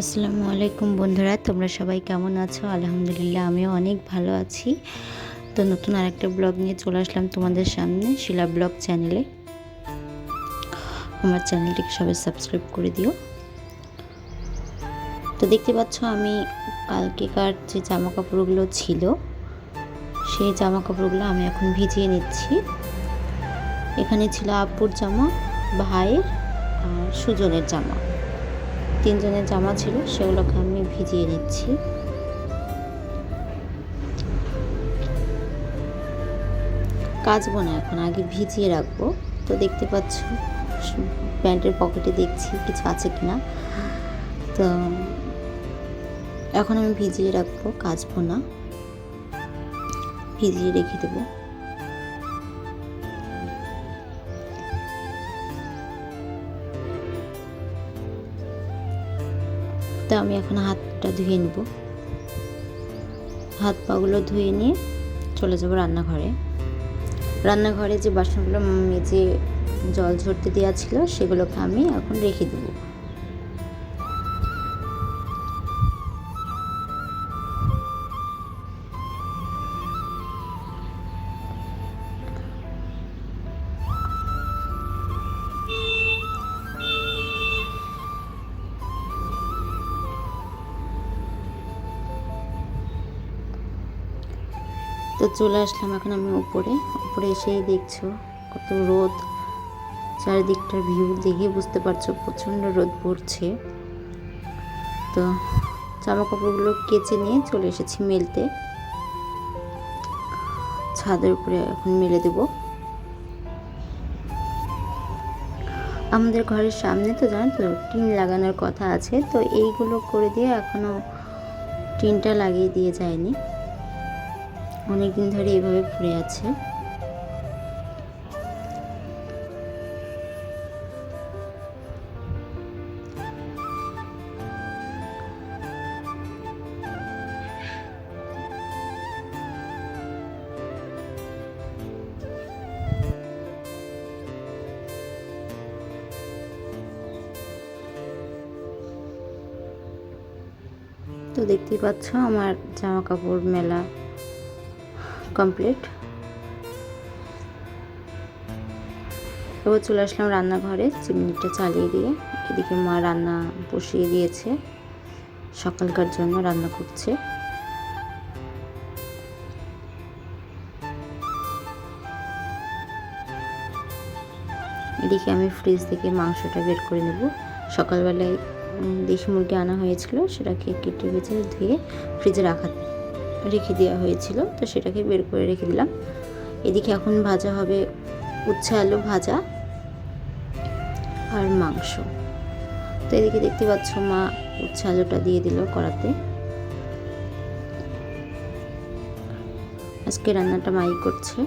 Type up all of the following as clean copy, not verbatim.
আসসালামু আলাইকুম বন্ধুরা, তোমরা সবাই কেমন আছো? আলহামদুলিল্লাহ আমিও অনেক ভালো আছি। তো নতুন আরেকটা ব্লগ নিয়ে চলে আসলাম তোমাদের সামনে, শিলা ব্লগ চ্যানেলে। আমার চ্যানেলটিকে সবাই সাবস্ক্রাইব করে দিও। তো দেখতে পাচ্ছ আমি কালকেকার যে জামা কাপড়গুলো ছিল সেই জামা কাপড়গুলো আমি এখন ভিজিয়ে নিচ্ছি। এখানে ছিল আপুর জামা, ভাইয়ের আর সুজনের জামা। তিনজনের জামা ছিল, সেগুলোকে আমি ভিজিয়ে নিচ্ছি। কাচবো না এখন, আগে ভিজিয়ে রাখবো। তো দেখতে পাচ্ছ প্যান্টের পকেটে দেখছি কিছু আছে কিনা। তো এখন আমি ভিজিয়ে রাখবো, কাচবো না, ভিজিয়ে রেখে দেবো। তো আমি এখন হাতটা ধুয়ে নেব। হাত পাগুলো ধুয়ে নিয়ে চলে যাব রান্নাঘরে। রান্নাঘরে যে বাসনগুলো মেজে জল ঝরতে দেওয়া ছিল সেগুলোকে আমি এখন রেখে দেব। তো চলে আসলাম এখন আমি উপরে এসেই দেখছো কত রোদ, চারিদিকটার ভিউ দেখে বুঝতে পারছো প্রচণ্ড রোদ পড়ছে। তো জামা কাপড়গুলো কেচে নিয়ে চলে এসেছি মেলতে। ছাদের উপরে এখন মেলে দেব। আমাদের ঘরের সামনে তো জানো তো টিন লাগানোর কথা আছে, তো এইগুলো করে দিয়ে এখনো টিনটা লাগিয়ে দিয়ে যায়নি, অনেকদিন ধরে এইভাবে পড়ে আছে। তো দেখতেই পাচ্ছ আমার জামা কাপড় মেলা কমপ্লিট। এবার চলে আসলাম রান্নাঘরে, চিমনিটা চালিয়ে দিয়ে। এদিকে মা রান্না বসিয়ে দিয়েছে, সকালকার জন্য রান্না করছে। এদিকে আমি ফ্রিজ থেকে মাংসটা বের করে নেব। সকালবেলায় দেশি মুরগি আনা হয়েছিল, সেটাকে কেটে বেছে ধুয়ে ফ্রিজে রেখে দেওয়া হয়েছিল, তো সেটাকে বের করে রেখে দিলাম। এদিকে এখন ভাজা হবে উচ্ছে আলু ভাজা আর মাংস। তো এদিকে দেখতে পাচ্ছ মা উচ্ছে আলুটা দিয়ে দিল কড়াতে। আজকে রান্নাটা মাই করছে,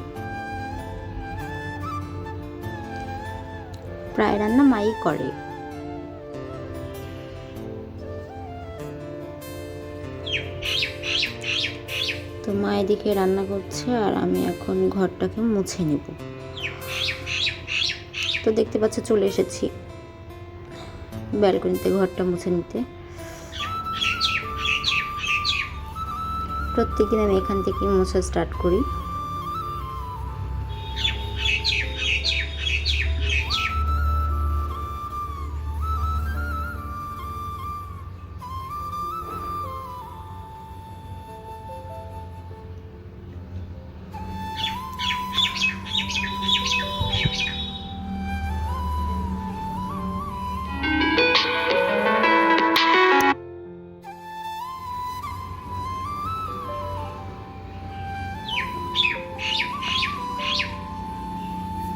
প্রায় রান্না মাই করে। তো মা এদিকে রান্না করছে আর আমি এখন ঘরটাকে মুছে নেব। তো দেখতে পাচ্ছ চলে এসেছি ব্যালকনিতে ঘরটা মুছে নিতে। প্রত্যেকদিন আমি এখান থেকে মোছা স্টার্ট করি।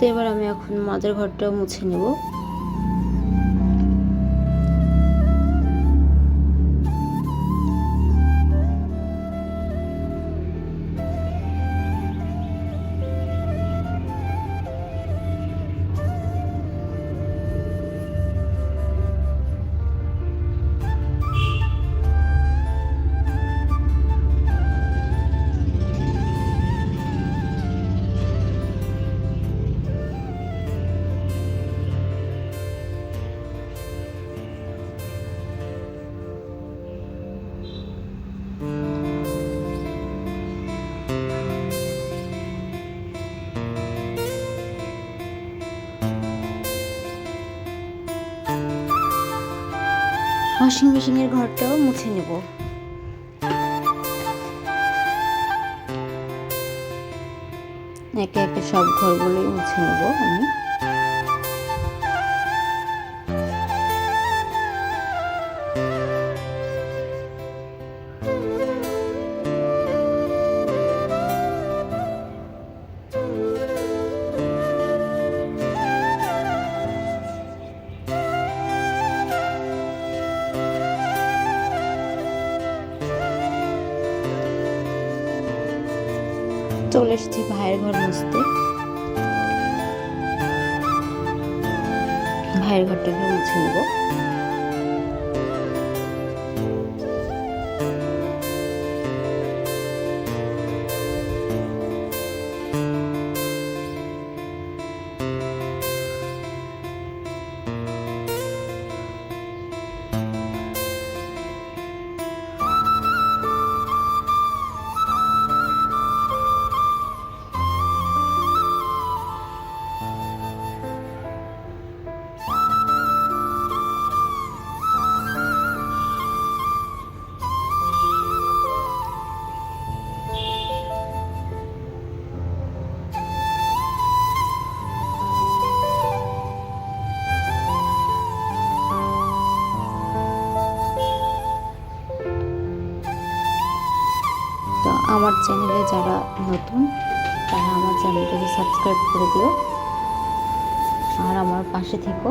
তো এবার আমি এখন মাদের ঘরটাও মুছে নেব। ওয়াশিং মেশিনের ঘরটাও মুছে নেব। একে একে সব ঘরগুলোই মুছে নেব আমি। চলে এসেছি ভাইয়ের ঘর মুছতে। ভাইয়ের ঘরটাকে মুছে নেব। তো আমার চ্যানেলে যারা নতুন তারা আমার চ্যানেলটাকে সাবস্ক্রাইব করে দিও আর আমার পাশে থেকো।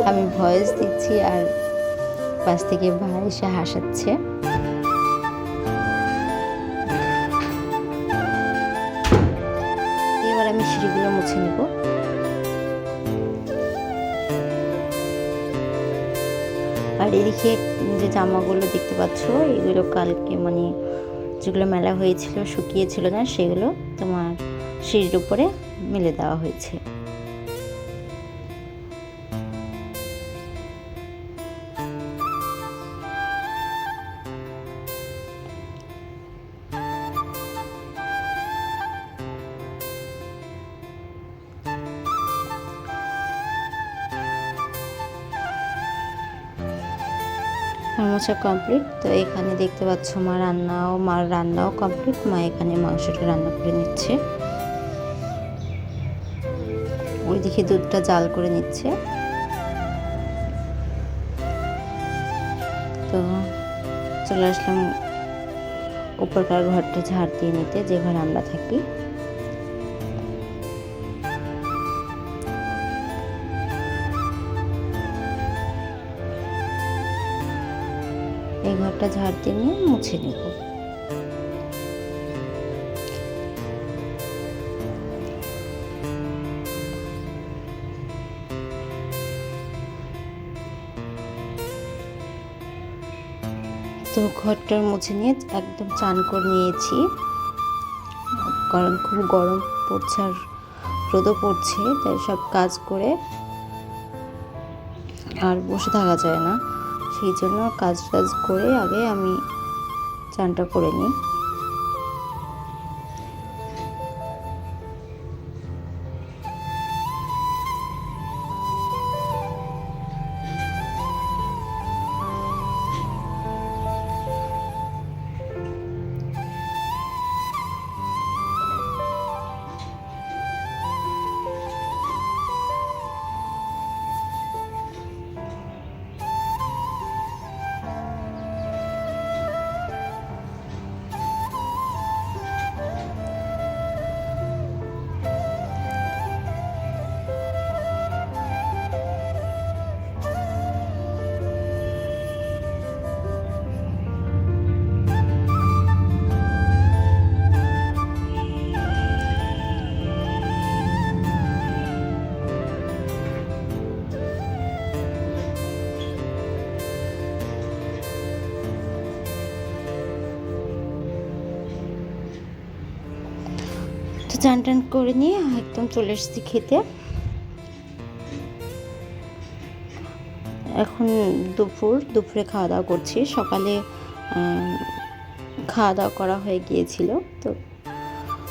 আমি ভয়েস দিচ্ছি আর পাশ থেকে ভাই এসে হাসাচ্ছে। এবার আমি সিঁড়িগুলো মুছে নেব। আর এদিকে যে জামাগুলো দেখতে পাচ্ছ এগুলো কালকে মানে যেগুলো মেলা হয়েছিল শুকিয়েছিল না সেগুলো তোমার সিঁড়ির উপরে মেলে দেওয়া হয়েছে। মোছা কমপ্লিট। তো এখানে দেখতে পাচ্ছ মার রান্নাও কমপ্লিট। মা এখানে মাংসটা রান্না করে নিচ্ছে, ওইদিকে দুধটা জাল করে নিচ্ছে। তো চলে আসলাম উপরকার ঘরটা ঝাড় দিয়ে নিতে, যে ঘরে আমরা থাকি। এই ঘরটা ঝাড় দিয়ে নিয়ে মুছে নেব। তো ঘরটার মুছে নিয়ে একদম চান করে নিয়েছি, কারণ খুব গরম পড়ছে আর রোদও পড়ছে, তাই সব কাজ করে আর বসে থাকা যায় না, সেই জন্য কাজ করে আগে আমি চানটা করে নিই। তো চান টান করে নিয়ে একদম চলে এসেছি খেতে। এখন দুপুরে খাওয়া দাওয়া করছি। সকালে খাওয়া দাওয়া করা হয়ে গিয়েছিল, তো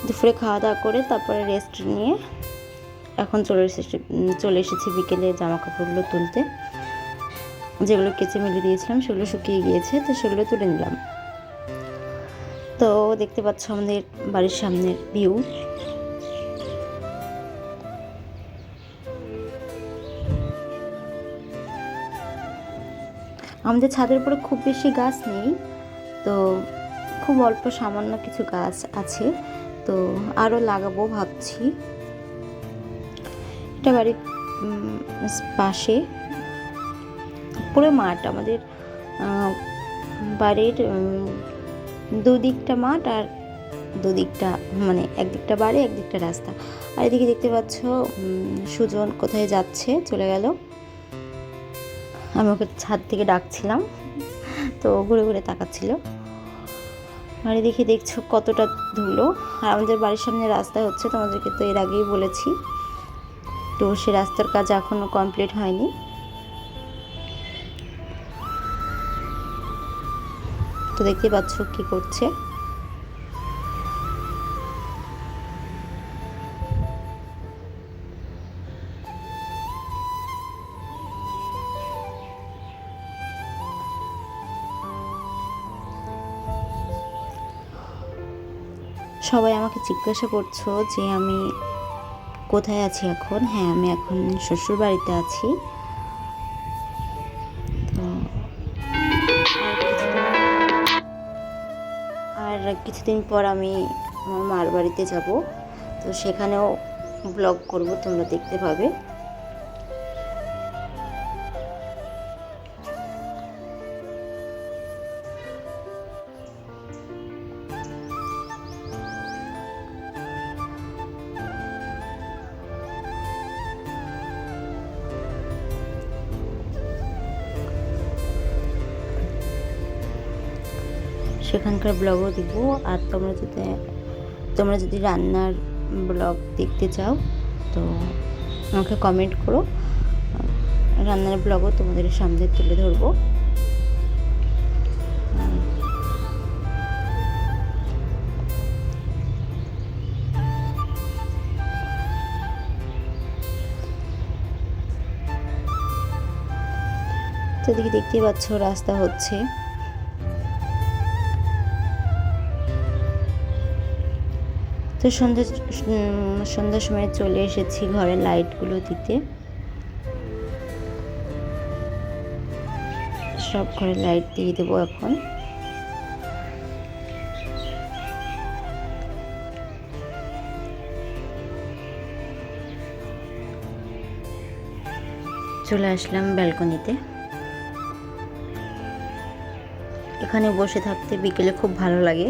দুপুরে খাওয়া দাওয়া করে তারপরে রেস্ট নিয়ে এখন চলে এসেছি বিকেলে জামা কাপড়গুলো তুলতে। যেগুলো কেচে মেলে দিয়েছিলাম সেগুলো শুকিয়ে গিয়েছে, তো সেগুলো তুলে নিলাম। তো দেখতে পাচ্ছ আমাদের বাড়ির সামনের ভিউ। আমাদের ছাদের উপরে খুব বেশি গাছ নেই, তো খুব অল্প সামান্য কিছু গাছ আছে, তো আরও লাগাবো ভাবছি। এটা বাড়ির পাশে পুরো মাঠ, আমাদের বাড়ির দুদিকটা মাঠ আর দুদিকটা মানে একদিকটা বাড়ি একদিকটা রাস্তা। আর এদিকে দেখতে পাচ্ছ সুজন কোথায় যাচ্ছে, চলে গেল। আমি ওকে ছাদ থেকে ডাকছিলাম, তো ঘুরে ঘুরে তাকাচ্ছিল। আর এদিকে দেখছো কতটা ধুলো। আর আমাদের বাড়ির সামনে রাস্তা হচ্ছে, তোমাদেরকে তো এর আগেই বলেছি। তো সে রাস্তার কাজ এখনও কমপ্লিট হয়নি। তো দেখতে পাচ্ছ কি করছে। সবাই আমাকে জিজ্ঞাসা করছো যে আমি কোথায় আছি এখন। হ্যাঁ, আমি এখন শ্বশুর বাড়িতে আছি। তো আর কিছুদিন পর আমি আমার মার বাড়িতে যাব, তো সেখানেও ব্লগ করব, তোমরা দেখতে পাবে। সেখানকার ব্লগও দিব। আর তোমরা যদি রান্নার ব্লগ দেখতে চাও তো আমাকে কমেন্ট করো, রান্নার ব্লগও তোমাদের সামনে তুলে ধরবো। তো এদিকে দেখতেই পাচ্ছ রাস্তা হচ্ছে। তো সন্ধ্যার সময় চলে এসেছি ঘরের লাইটগুলো দিতে। সব ঘরে লাইট দিয়ে দেবো এখন। চলে আসলাম ব্যালকনিতে। এখানে বসে থাকতে বিকেলে খুব ভালো লাগে।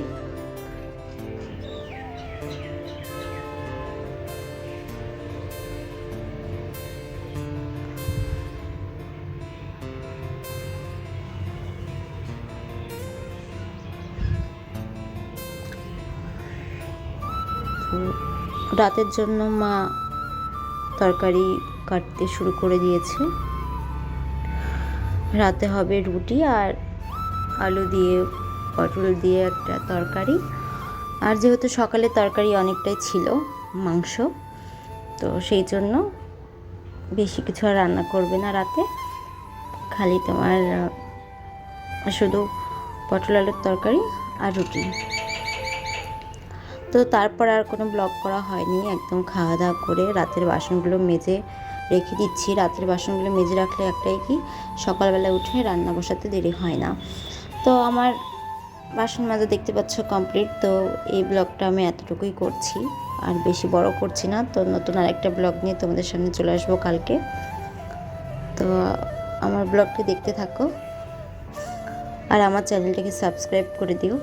রাতের জন্য মা তরকারি কাটতে শুরু করে দিয়েছে। রাতে হবে রুটি আর আলু দিয়ে পটল দিয়ে একটা তরকারি। আর যেহেতু সকালে তরকারি অনেকটাই ছিল, মাংস, তো সেই জন্য বেশি কিছু আর রান্না করবে না রাতে, খালি তোমার শুধু পটল আলুর তরকারি আর রুটি। তো তারপর আর কোনো ব্লগ করা হয়নি। একদম খাওয়া দাওয়া করে রাতের বাসনগুলো মেজে রেখে দিচ্ছি। রাতের বাসনগুলো মেজে রাখলে একটাই কি, সকালবেলা উঠে রান্না বসাতে দেরি হয় না। তো আমার বাসন মাজা দেখতে পাচ্ছ কমপ্লিট। তো এই ব্লগটা আমি এতটুকুই করছি, আর বেশি বড় করছি না। তো নতুন আরেকটা ব্লগ নিয়ে তোমাদের সামনে চলে আসবো কালকে। তো আমার ব্লগটি দেখতে থাকো আর আমার চ্যানেলটাকে সাবস্ক্রাইব করে দিও।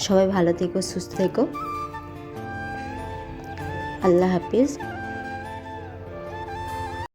সবাই ভালো থেকো, সুস্থ থেকো। আল্লাহ হাফিজ।